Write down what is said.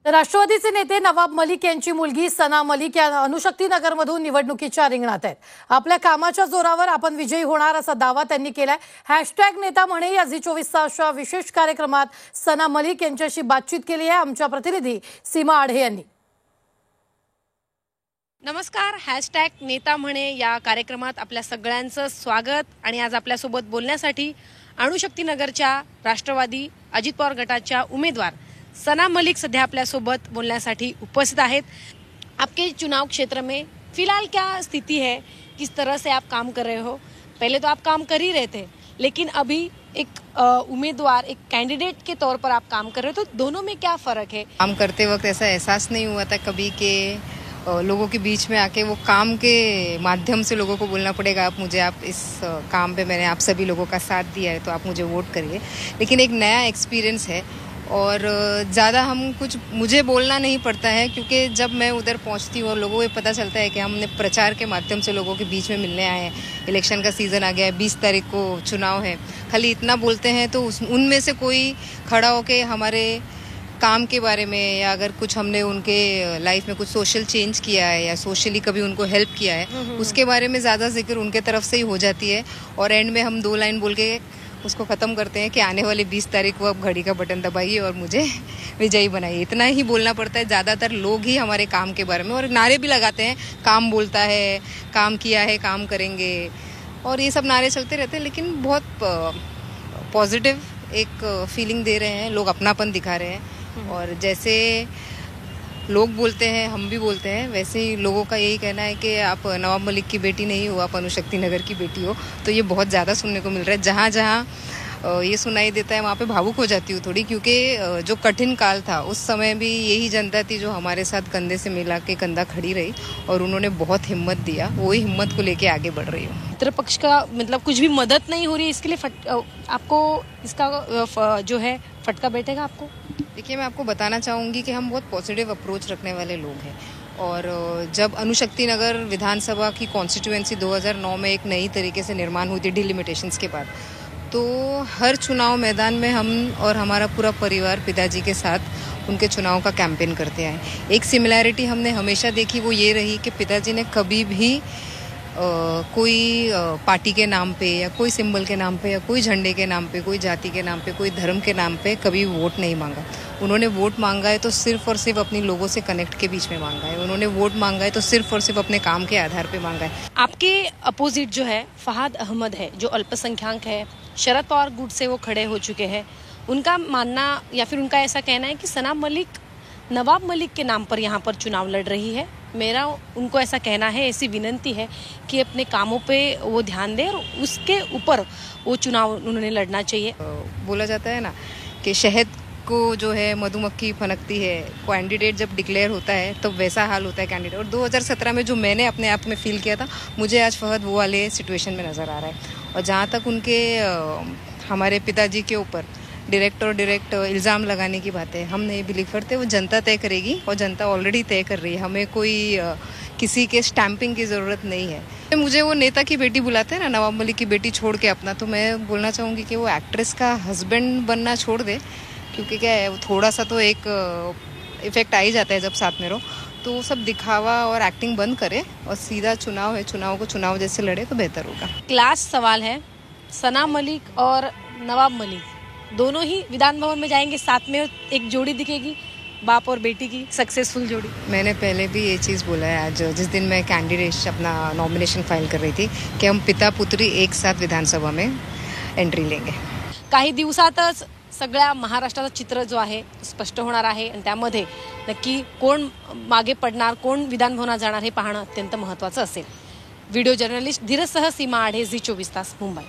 राष्ट्रवादीचे नेते नवाब मलिक यांची मुलगी सना मलिक या अणुशक्ती नगरमधून निवडणुकीच्या रिंगणात आहेत। आपल्या कामाच्या जोरावर आपण विजयी होणार असा दावा त्यांनी केलाय। #नेता म्हणे या झी24 तासच्या विशेष कार्यक्रमात सना मलिक यांच्याशी बातचीत केली आहे आमच्या प्रतिनिधी सीमा आढे यांनी। नमस्कार, #नेता म्हणे या कार्यक्रमात आपल्या सगळ्यांचं स्वागत। आणि आज आपल्यासोबत बोलण्यासाठी अणुशक्ती नगरच्या राष्ट्रवादी अजित पवार गटाच्या उमेदवार सना मलिक सध्या आपल्यासोबत बोलण्यासाठी उपस्थित आहेत। आपके चुनाव क्षेत्र में फिलहाल क्या स्थिति है, किस तरह से आप काम कर रहे हो? पहले तो आप काम कर ही रहे थे, लेकिन अभी एक उम्मीदवार, एक कैंडिडेट के तौर पर आप काम कर रहे हो, तो दोनों में क्या फर्क है? काम करते वक्त ऐसा एहसास नहीं हुआ था कभी कि लोगों के बीच में आके वो काम के माध्यम से लोगों को बोलना पड़ेगा आप इस काम पे मैंने आप सभी लोगों का साथ दिया है तो आप मुझे वोट करिए। लेकिन एक नया एक्सपीरियंस है और ज़्यादा मुझे बोलना नहीं पड़ता है, क्योंकि जब मैं उधर पहुंचती हूँ और लोगों को ये पता चलता है कि हमने प्रचार के माध्यम से लोगों के बीच में मिलने आए हैं। इलेक्शन का सीज़न आ गया है, 20 तारीख को चुनाव है। खाली इतना बोलते हैं तो उनमें से कोई खड़ा होके हमारे काम के बारे में या अगर कुछ हमने उनके लाइफ में कुछ सोशल चेंज किया है या सोशली कभी उनको हेल्प किया है उसके बारे में ज़्यादा जिक्र उनके तरफ से ही हो जाती है। और एंड में हम 2 लाइन बोल के उसको ख़त्म करते हैं कि आने वाले 20 तारीख को आप घड़ी का बटन दबाइए और मुझे विजयी बनाइए। इतना ही बोलना पड़ता है। ज़्यादातर लोग ही हमारे काम के बारे में और नारे भी लगाते हैं, काम बोलता है, काम किया है, काम करेंगे, और ये सब नारे चलते रहते हैं। लेकिन बहुत पॉजिटिव एक फीलिंग दे रहे हैं, लोग अपनापन दिखा रहे हैं। और जैसे लोग बोलते हैं हम भी बोलते हैं, वैसे ही लोगों का यही कहना है कि आप नवाब मलिक की बेटी नहीं हो, आप अणुशक्ति नगर की बेटी हो। तो ये बहुत ज़्यादा सुनने को मिल रहा है। जहाँ जहाँ ये सुनाई देता है वहाँ पे भावुक हो जाती हूँ थोड़ी, क्योंकि जो कठिन काल था उस समय भी यही जनता थी जो हमारे साथ कंधे से मिला के कंधा खड़ी रही और उन्होंने बहुत हिम्मत दिया। वही हिम्मत को लेके आगे बढ़ रही हूँ। मित्र पक्ष का मतलब कुछ भी मदद नहीं हो रही, इसके लिए आपको इसका जो है फटका बैठेगा आपको? देखिए, मैं आपको बताना चाहूँगी कि हम बहुत पॉजिटिव अप्रोच रखने वाले लोग हैं। और जब अणुशक्ति नगर विधानसभा की कॉन्स्टिट्यूएंसी 2009 में एक नई तरीके से निर्माण हुई थी डिलिमिटेशंस के बाद, तो हर चुनाव मैदान में हम और हमारा पूरा परिवार पिताजी के साथ उनके चुनाव का कैंपेन करते आए। एक सिमिलैरिटी हमने हमेशा देखी, वो ये रही कि पिताजी ने कभी भी कोई पार्टी के नाम पे या कोई सिंबल के नाम पे या कोई झंडे के नाम पे, कोई जाति के नाम पे, कोई धर्म के नाम पे कभी वोट नहीं मांगा। उन्होंने वोट मांगा है तो सिर्फ और सिर्फ अपनी लोगों से कनेक्ट के बीच में मांगा है। उन्होंने वोट मांगा है तो सिर्फ और सिर्फ अपने काम के आधार पे मांगा है। आपके अपोजिट जो है फहाद अहमद है, जो अल्पसंख्यक है, शरद पवार गुट से वो खड़े हो चुके हैं। उनका मानना या फिर उनका ऐसा कहना है कि सना मलिक नवाब मलिक के नाम पर यहाँ पर चुनाव लड़ रही है। मेरा उनको ऐसा कहना है, ऐसी विनती है कि अपने कामों पे वो ध्यान दें और उसके ऊपर वो चुनाव उन्होंने लड़ना चाहिए। बोला जाता है ना कि शहद को जो है मधुमक्खी फनकती है, कैंडिडेट जब डिक्लेयर होता है तो वैसा हाल होता है कैंडिडेट। और 2017 में जो मैंने अपने आप में फील किया था, मुझे आज फहद वो वाले सिचुएशन में नज़र आ रहा है। और जहाँ तक उनके हमारे पिताजी के ऊपर डायरेक्ट इल्ज़ाम लगाने की बात है, हम नहीं बिलीव करते। वो जनता तय करेगी और जनता ऑलरेडी तय कर रही है। हमें कोई किसी के स्टैंपिंग की ज़रूरत नहीं है। मुझे वो नेता की बेटी बुलाते हैं ना, नवाब मलिक की बेटी छोड़ के अपना, तो मैं बोलना चाहूँगी कि वो एक्ट्रेस का हस्बैंड बनना छोड़ दे, क्योंकि क्या है, थोड़ा सा तो एक इफेक्ट आ ही जाता है जब साथ में रहो। तो वो सब दिखावा और एक्टिंग बंद करे और सीधा चुनाव है, चुनाव को चुनाव जैसे लड़े तो बेहतर होगा। क्लास सवाल है, सना मलिक और नवाब मलिक दोनों ही विधान भवन में जाएंगे, साथ में एक जोड़ी दिखेगी, बाप और बेटी की सक्सेसफुल जोड़ी। मैंने पहले भी ये चीज़ बोला है आज जिस दिन मैं कैंडिडेट अपना नॉमिनेशन फाइल कर रही थी कि हम पिता पुत्री एक साथ विधानसभा में एंट्री लेंगे। काही दिवसातच सगळ्या महाराष्ट्राचं चित्र जो आहे स्पष्ट होणार आहे आणि त्यामध्ये नक्की कोण मागे पडणार, कोण विधान भवनात जाणार हे पाहणं अत्यंत महत्त्वाचं असेल। व्हिडिओ जर्नलिस्ट धीरज सह सीमा आढे, झी24 तास, मुंबई।